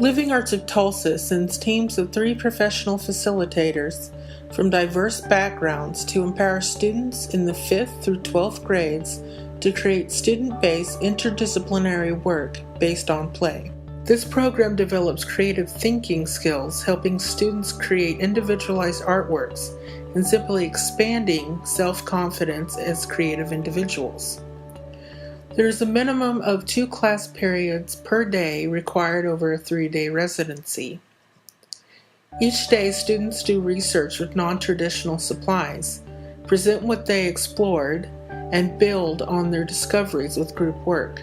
Living Arts of Tulsa sends teams of 3 professional facilitators from diverse backgrounds to empower students in the 5th through 12th grades to create student-based interdisciplinary work based on play. This program develops creative thinking skills, helping students create individualized artworks and simply expanding self-confidence as creative individuals. There is a minimum of 2 class periods per day required over a 3-day residency. Each day, students do research with non-traditional supplies, present what they explored, and build on their discoveries with group work.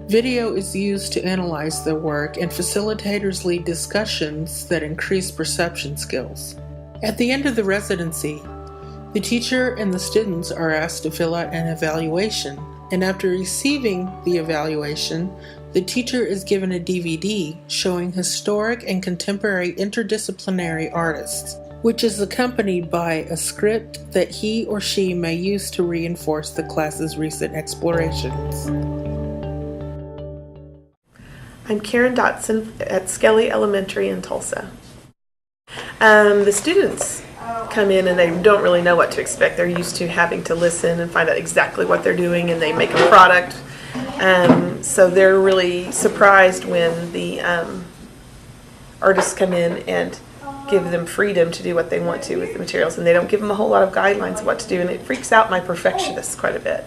Video is used to analyze their work, and facilitators lead discussions that increase perception skills. At the end of the residency, the teacher and the students are asked to fill out an evaluation, and after receiving the evaluation, the teacher is given a DVD showing historic and contemporary interdisciplinary artists, which is accompanied by a script that he or she may use to reinforce the class's recent explorations. I'm Karen Dotson at Skelly Elementary in Tulsa. The students come in and they don't really know what to expect. They're used to having to listen and find out exactly what they're doing, and they make a product. So they're really surprised when the artists come in and give them freedom to do what they want to with the materials, and they don't give them a whole lot of guidelines of what to do, and it freaks out my perfectionists quite a bit.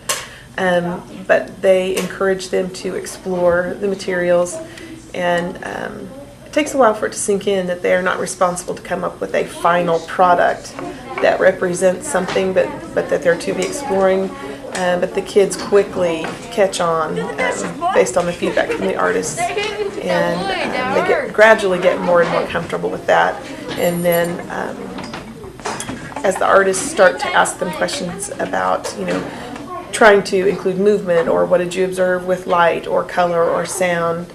But they encourage them to explore the materials, and it takes a while for it to sink in that they are not responsible to come up with a final product that represents something, but that they're to be exploring. But the kids quickly catch on based on the feedback from the artists, and they gradually get more and more comfortable with that. And then as the artists start to ask them questions about, trying to include movement, or what did you observe with light or color or sound,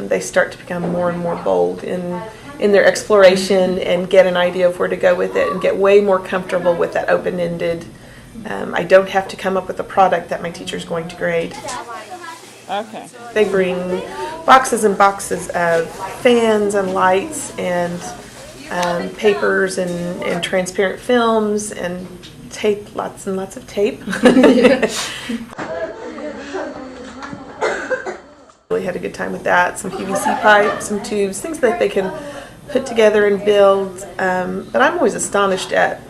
they start to become more and more bold in their exploration and get an idea of where to go with it and get way more comfortable with that open-ended, I don't have to come up with a product that my teacher's going to grade. Okay. They bring boxes and boxes of fans and lights and papers and transparent films and tape, lots and lots of tape. Really had a good time with that. Some PVC pipe, some tubes, things that they can put together and build. But I'm always astonished at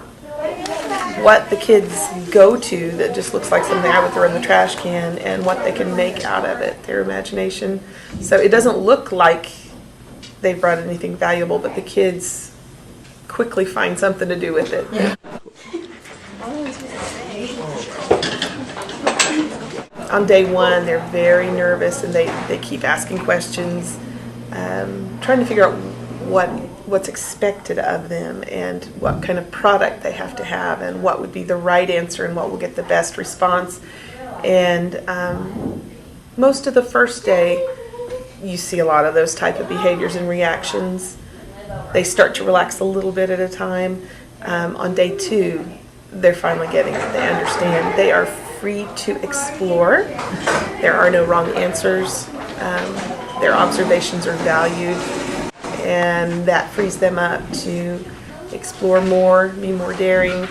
what the kids go to that just looks like something I would throw in the trash can, and what they can make out of it, their imagination. So it doesn't look like they've brought anything valuable, but the kids quickly find something to do with it. Yeah. On day 1, they're very nervous, and they keep asking questions, trying to figure out what's expected of them and what kind of product they have to have and what would be the right answer and what will get the best response. And most of the first day, you see a lot of those type of behaviors and reactions. They start to relax a little bit at a time. On day 2, they're finally getting it. They understand. They are free to explore. There are no wrong answers. Their observations are valued, and that frees them up to explore more, be more daring,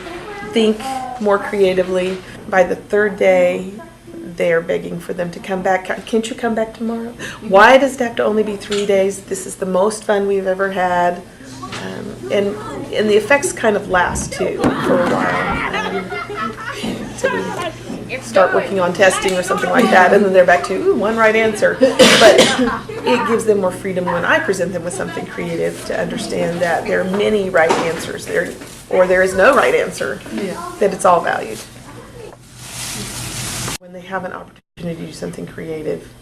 think more creatively. By the 3rd day, they're begging for them to come back. Can't you come back tomorrow? Why does it have to only be 3 days? This is the most fun we've ever had. And the effects kind of last too for a while. So we start working on testing or something like that, and then they're back to one right answer. But it gives them more freedom when I present them with something creative to understand that there are many right answers there, or there is no right answer, that it's all valued. When they have an opportunity to do something creative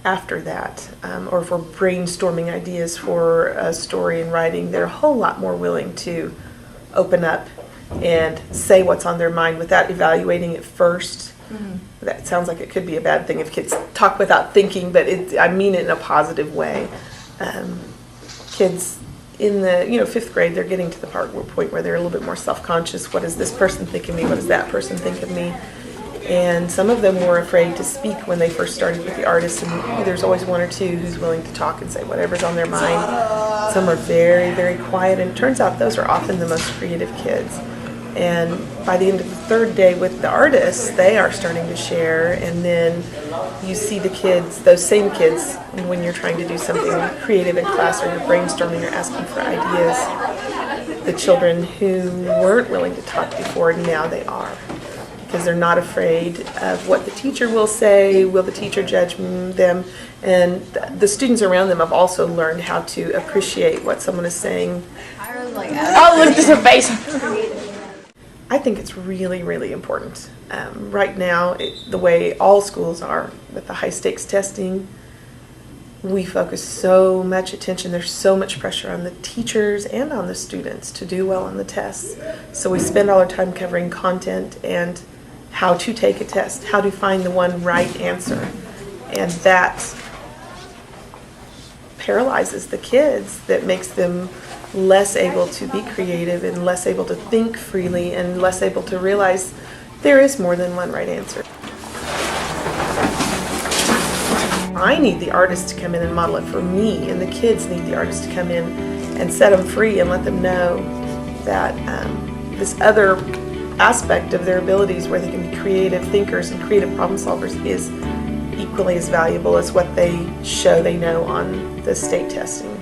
after that, or if we're brainstorming ideas for a story and writing, they're a whole lot more willing to open up and say what's on their mind without evaluating it first. Mm-hmm. That sounds like it could be a bad thing if kids talk without thinking, but I mean it in a positive way. Kids in the 5th grade, they're getting to the point where they're a little bit more self-conscious. What does this person think of me? What does that person think of me? And some of them were afraid to speak when they first started with the artists, and there's always one or two who's willing to talk and say whatever's on their mind. Some are very, very quiet, and it turns out those are often the most creative kids. And by the end of the third day with the artists, they are starting to share, and then you see the kids, those same kids, when you're trying to do something creative in class or you're brainstorming or asking for ideas, the children who weren't willing to talk before, now they are. Because they're not afraid of what the teacher will say, will the teacher judge them, and the students around them have also learned how to appreciate what someone is saying. Oh, look at her face. I think it's really, really important. Right now, the way all schools are with the high stakes testing, we focus so much attention, there's so much pressure on the teachers and on the students to do well on the tests. So we spend all our time covering content and how to take a test, how to find the one right answer. And that paralyzes the kids, that makes them less able to be creative and less able to think freely and less able to realize there is more than one right answer. I need the artist to come in and model it for me, and the kids need the artist to come in and set them free and let them know that this other aspect of their abilities where they can be creative thinkers and creative problem solvers is equally as valuable as what they show they know on the state testing.